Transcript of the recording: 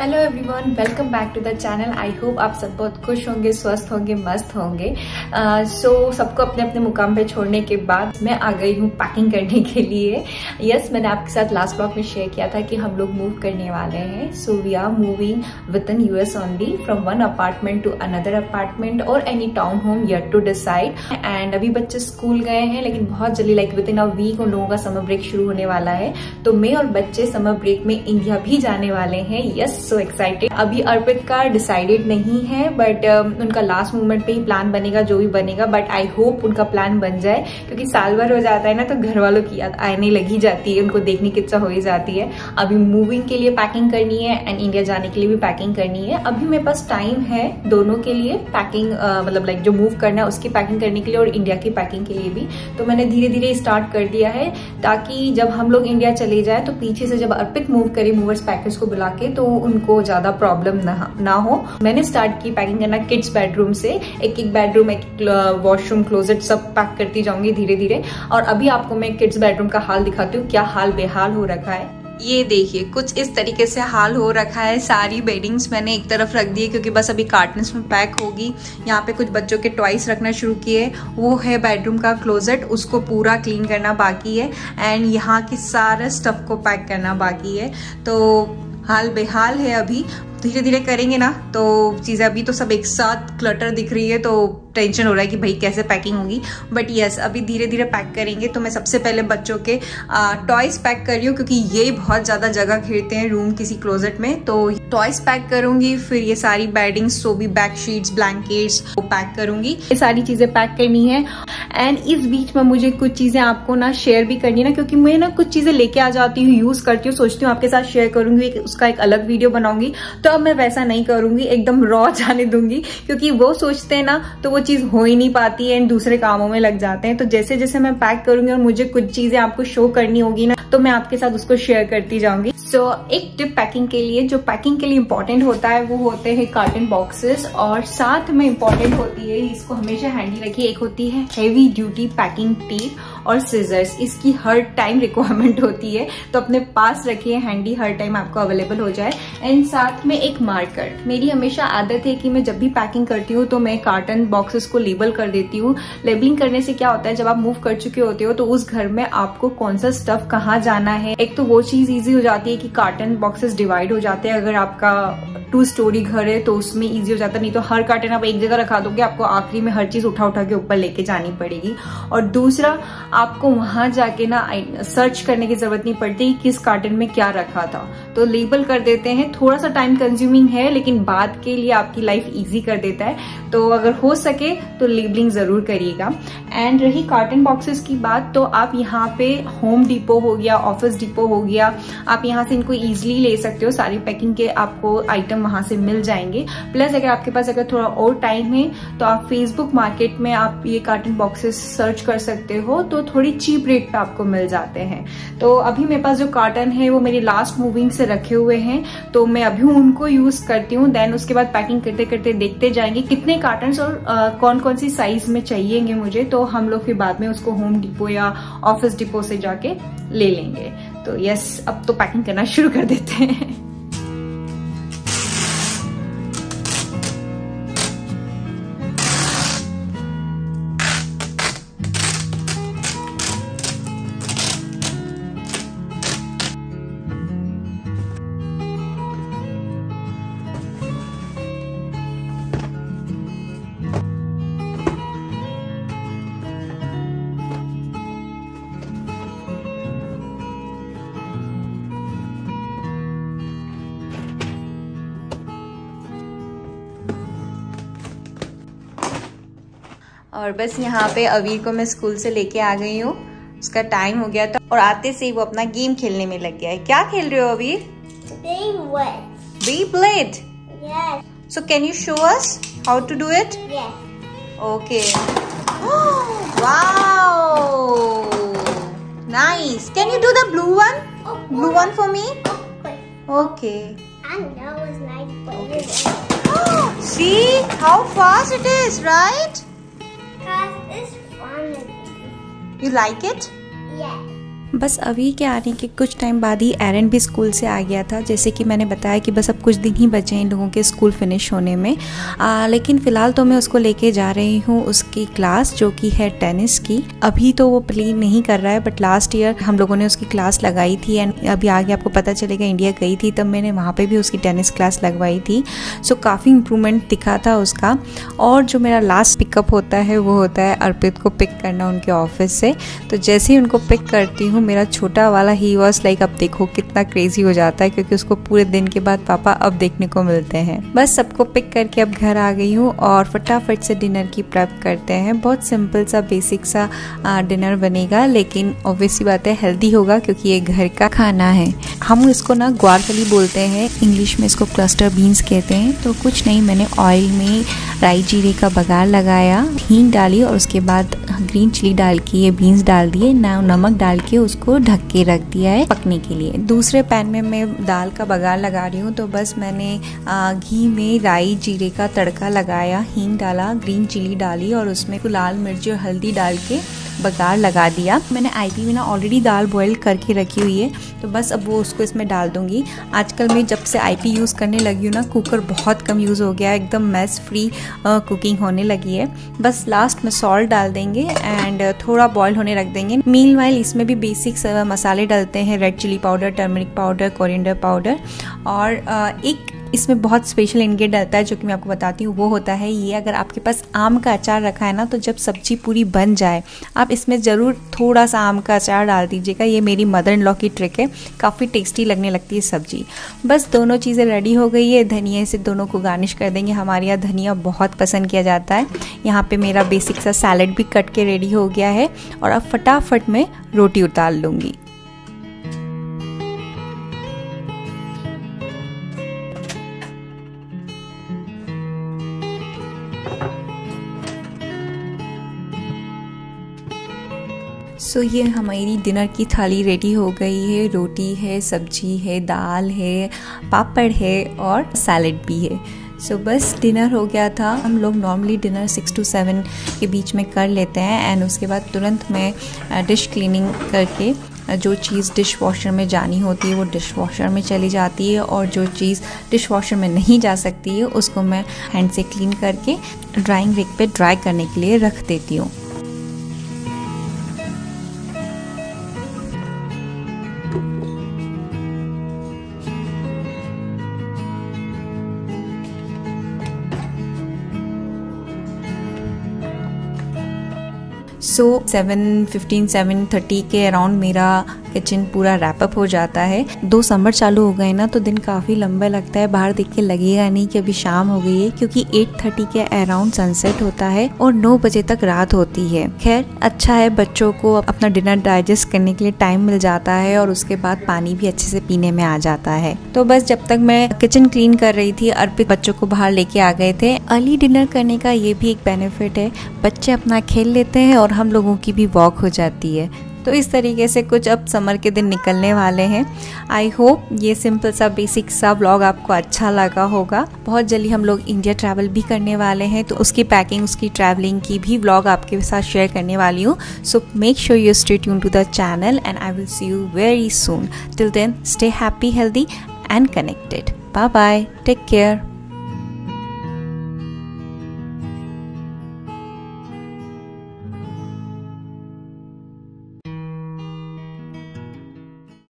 Hello everyone, welcome back to the channel. I hope आप सब बहुत खुश होंगे, स्वस्थ होंगे, मस्त होंगे। सबको अपने अपने मुकाम पे छोड़ने के बाद मैं आ गई हूँ पैकिंग करने के लिए। यस, मैंने आपके साथ लास्ट ब्लॉग में शेयर किया था कि हम लोग मूव करने वाले हैं। So we are moving within US only, from one apartment to another apartment और any town home, yet to decide. And अभी बच्चे स्कूल गए हैं, लेकिन बहुत जल्दी like within a week उन लोगों का समर ब्रेक शुरू होने वाला है। तो मैं और बच्चे समर ब्रेक में इंडिया भी जाने वाले हैं। Yes, so excited. अभी अर्पित का डिसाइडेड नहीं है, बट उनका लास्ट मोमेंट पे ही प्लान बनेगा, जो भी बनेगा। बट आई होप उनका प्लान बन जाए, क्योंकि साल भर हो जाता है ना, तो घर वालों की याद आने लगी जाती है, उनको देखने की इच्छा हो ही जाती है। अभी मूविंग के लिए पैकिंग करनी है एंड इंडिया जाने के लिए भी पैकिंग करनी है। अभी मेरे पास टाइम है दोनों के लिए पैकिंग, मतलब लाइक जो मूव करना है उसकी पैकिंग करने के लिए और इंडिया की पैकिंग के लिए भी। तो मैंने धीरे धीरे स्टार्ट कर दिया है, ताकि जब हम लोग इंडिया चले जाए तो पीछे से जब अर्पित मूव करे मूवर्स पैकेज को बुला के, तो उनको ज्यादा प्रॉब्लम ना हो। मैंने स्टार्ट की पैकिंग करना किड्स बेडरूम से। एक एक बेडरूम, एक वॉशरूम, क्लोजेट सब पैक करती जाऊंगी धीरे धीरे। और अभी आपको मैं किड्स बेडरूम का हाल दिखाती हूँ, क्या हाल बेहाल हो रखा है। ये देखिए, कुछ इस तरीके से हाल हो रखा है। सारी बेडिंग्स मैंने एक तरफ रख दी है, क्योंकि बस अभी कार्टन्स में पैक होगी। यहाँ पे कुछ बच्चों के टॉयज रखना शुरू किए। वो है बेडरूम का क्लोजेट, उसको पूरा क्लीन करना बाकी है। एंड यहाँ की सारे स्टफ को पैक करना बाकी है। तो हाल बेहाल है। अभी धीरे धीरे करेंगे ना, तो चीज़ें अभी तो सब एक साथ क्लटर दिख रही है, तो टेंशन हो रहा है कि भाई कैसे पैकिंग होगी। बट यस, अभी धीरे धीरे पैक करेंगे। तो मैं सबसे पहले बच्चों के टॉयज पैक कर रही हूँ, क्योंकि ये बहुत ज़्यादा जगह घेरते हैं रूम किसी क्लोजेट में। तो टॉयज पैक करूंगी, फिर ये सारी weddings, Sobi back sheets, blankets वो पैक करूंगी। ये सारी चीज़ें पैक करनी है। एंड इस बीच में मुझे कुछ चीज़ें आपको ना शेयर भी करनी है ना, क्योंकि मैं ना कुछ चीज़ें लेके आ जाती हूँ, यूज़ करती हूँ, सोचती हूँ आपके साथ शेयर करूंगी, उसका एक अलग वीडियो बनाऊंगी। तो अब मैं वैसा नहीं करूंगी, एकदम रॉ जाने दूंगी, क्योंकि वो सोचते हैं ना तो वो चीज हो ही नहीं पाती है एंड दूसरे कामों में लग जाते हैं। तो जैसे जैसे मैं पैक करूंगी और मुझे कुछ चीजें आपको शो करनी होगी ना, तो मैं आपके साथ उसको शेयर करती जाऊंगी। सो एक टिप पैकिंग के लिए, जो पैकिंग के लिए इंपॉर्टेंट होता है वो होते हैं कार्टन बॉक्सेस, और साथ में इंपॉर्टेंट होती है, इसको हमेशा हैंडी रखिए, एक होती है हेवी ड्यूटी पैकिंग टेप और सीजर्स। इसकी हर टाइम रिक्वायरमेंट होती है, तो अपने पास रखिए हैंडी, हर टाइम आपको अवेलेबल हो जाए। एंड साथ में एक मार्कर। मेरी हमेशा आदत है कि मैं जब भी पैकिंग करती हूँ तो मैं कार्टन बॉक्सेस को लेबल कर देती हूँ। लेबलिंग करने से क्या होता है, जब आप मूव कर चुके होते हो तो उस घर में आपको कौन सा स्टफ कहाँ जाना है, एक तो वो चीज ईजी हो जाती है कि कार्टन बॉक्सेस डिवाइड हो जाते हैं। अगर आपका 2 स्टोरी घर है तो उसमें ईजी हो जाता है, नहीं तो हर कार्टन आप एक जगह रखा दोगे, आपको आखिरी में हर चीज उठा उठा के ऊपर लेके जानी पड़ेगी। और दूसरा, आपको वहां जाके ना सर्च करने की जरूरत नहीं पड़ती किस कार्टन में क्या रखा था। तो लेबल कर देते हैं, थोड़ा सा टाइम कंज्यूमिंग है, लेकिन बाद के लिए आपकी लाइफ इजी कर देता है। तो अगर हो सके तो लेबलिंग जरूर करिएगा। एंड रही कार्टन बॉक्सेस की बात, तो आप यहाँ पे होम डिपो हो गया, ऑफिस डिपो हो गया, आप यहाँ से इनको इजिली ले सकते हो। सारी पैकिंग के आपको आइटम वहां से मिल जाएंगे। प्लस अगर आपके पास अगर थोड़ा और टाइम है तो आप फेसबुक मार्केट में आप ये कार्टन बॉक्सेस सर्च कर सकते हो, तो थोड़ी चीप रेट पे आपको मिल जाते हैं। तो अभी मेरे पास जो कार्टन है वो मेरी लास्ट मूविंग से रखे हुए हैं, तो मैं अभी उनको यूज करती हूँ। देन उसके बाद पैकिंग करते करते देखते जाएंगे कितने कार्टन्स और कौन कौन सी साइज में चाहिएंगे मुझे, तो हम लोग फिर बाद में उसको होम डिपो या ऑफिस डिपो से जाके ले लेंगे। तो यस, अब तो पैकिंग करना शुरू कर देते हैं। और बस यहाँ पे अवीर को मैं स्कूल से लेके आ गई हूँ, उसका टाइम हो गया था और आते से ही वो अपना गेम खेलने में लग गया है। क्या खेल रहे हो अवीर? Beyblade. Yes. So can you show us how to do it? Yes. Okay. Wow. Nice. Can you do the blue one? Blue one for me? Okay. I know it's nice, but it's See how fast it is, right? because it's fun. You like it? Yeah. बस अभी के आने के कुछ time बाद ही एरन भी school से आ गया था। जैसे कि मैंने बताया कि बस अब कुछ दिन ही बचे हैं इन लोगों के स्कूल फिनिश होने में। लेकिन फ़िलहाल तो मैं उसको लेके जा रही हूँ उसकी क्लास, जो कि है टेनिस की। अभी तो वो प्ले नहीं कर रहा है, बट लास्ट ईयर हम लोगों ने उसकी क्लास लगाई थी एंड अभी आगे आपको पता चलेगा, इंडिया गई थी तब मैंने वहाँ पर भी उसकी टेनिस क्लास लगवाई थी। सो काफ़ी इम्प्रूवमेंट दिखा था उसका। और जो मेरा लास्ट पिकअप होता है वो होता है अर्पित को पिक करना उनके ऑफिस से। तो जैसे ही उनको पिक करती हूँ, मेरा छोटा वाला ही वॉज लाइक, अब देखो कितना क्रेजी हो जाता है, क्योंकि उसको पूरे दिन के बाद पापा अब देखने को मिलते हैं। बस सबको पिक करके अब घर आ गई हूँ और फटाफट से डिनर की प्रेप करते हैं। बहुत सिंपल सा बेसिक सा डिनर बनेगा, लेकिन ऑब्वियसली बात है हेल्दी होगा क्योंकि ये घर का खाना है। हम इसको ना ग्वारफली बोलते हैं, इंग्लिश में इसको क्लस्टर बीन्स कहते हैं। तो कुछ नहीं, मैंने ऑयल में राई जीरे का बघार लगाया, हींग डाली और उसके बाद ग्रीन चिली डाल के ये बीन्स डाल दिए, नमक डाल के उसको ढक के रख दिया है पकने के लिए। दूसरे पैन में मैं दाल का बघार लगा रही हूँ। तो बस मैंने घी में राई जीरे का तड़का लगाया, हींग डाला, ग्रीन चिली डाली और उसमें लाल मिर्ची और हल्दी डाल के बघार लगा दिया। मैंने आईपी में ना ऑलरेडी दाल बॉईल करके रखी हुई है, तो बस अब वो उसको इसमें डाल दूंगी। आजकल मैं जब से आईपी यूज़ करने लगी हूँ ना, कुकर बहुत कम यूज़ हो गया है, एकदम मैस फ्री कुकिंग होने लगी है। बस लास्ट में सॉल्ट डाल देंगे एंड थोड़ा बॉईल होने रख देंगे। मीनवाइल इसमें भी बेसिक मसाले डलते हैं, red chili powder, turmeric powder, coriander powder और एक इसमें बहुत स्पेशल इंग्रेडिएंट डलता है जो कि मैं आपको बताती हूँ। वो होता है ये, अगर आपके पास आम का अचार रखा है ना, तो जब सब्जी पूरी बन जाए आप इसमें ज़रूर थोड़ा सा आम का अचार डाल दीजिएगा। ये मेरी मदर इन लॉ की ट्रिक है, काफ़ी टेस्टी लगने लगती है सब्जी। बस दोनों चीज़ें रेडी हो गई है, धनिया से दोनों को गार्निश कर देंगे। हमारे यहाँ धनिया बहुत पसंद किया जाता है। यहाँ पे मेरा बेसिक सा सैलड भी कट के रेडी हो गया है और अब फटाफट मैं रोटी उतार लूँगी। सो ये हमारी डिनर की थाली रेडी हो गई है। रोटी है, सब्जी है, दाल है, पापड़ है और सैलेड भी है। सो बस डिनर हो गया था। हम लोग नॉर्मली डिनर 6 to 7 के बीच में कर लेते हैं एंड उसके बाद तुरंत मैं डिश क्लीनिंग करके जो चीज़ डिश वॉशर में जानी होती है वो डिश वॉशर में चली जाती है और जो चीज़ डिश वॉशर में नहीं जा सकती है उसको मैं हैंड से क्लीन करके ड्राइंग रेक पे ड्राई करने के लिए रख देती हूँ। सो 7:15 7:30 के अराउंड मेरा किचन पूरा रैपअप हो जाता है। 2 समर चालू हो गए ना, तो दिन काफ़ी लंबा लगता है। बाहर देख के लगेगा नहीं कि अभी शाम हो गई है, क्योंकि 8:30 के अराउंड सनसेट होता है और 9 बजे तक रात होती है। खैर अच्छा है, बच्चों को अपना डिनर डाइजेस्ट करने के लिए टाइम मिल जाता है और उसके बाद पानी भी अच्छे से पीने में आ जाता है। तो बस जब तक मैं किचन क्लीन कर रही थी, अर्पित बच्चों को बाहर लेके आ गए थे। अर्ली डिनर करने का ये भी एक बेनिफिट है, बच्चे अपना खेल लेते हैं और हम लोगों की भी वॉक हो जाती है। तो इस तरीके से कुछ अब समर के दिन निकलने वाले हैं। आई होप ये सिंपल सा बेसिक सा व्लॉग आपको अच्छा लगा होगा। बहुत जल्दी हम लोग इंडिया ट्रैवल भी करने वाले हैं, तो उसकी पैकिंग, उसकी ट्रैवलिंग की भी व्लॉग आपके साथ शेयर करने वाली हूँ। So make sure you stay tune to the channel and I will see you very soon. Till then stay happy, healthy and connected. Bye bye, take care.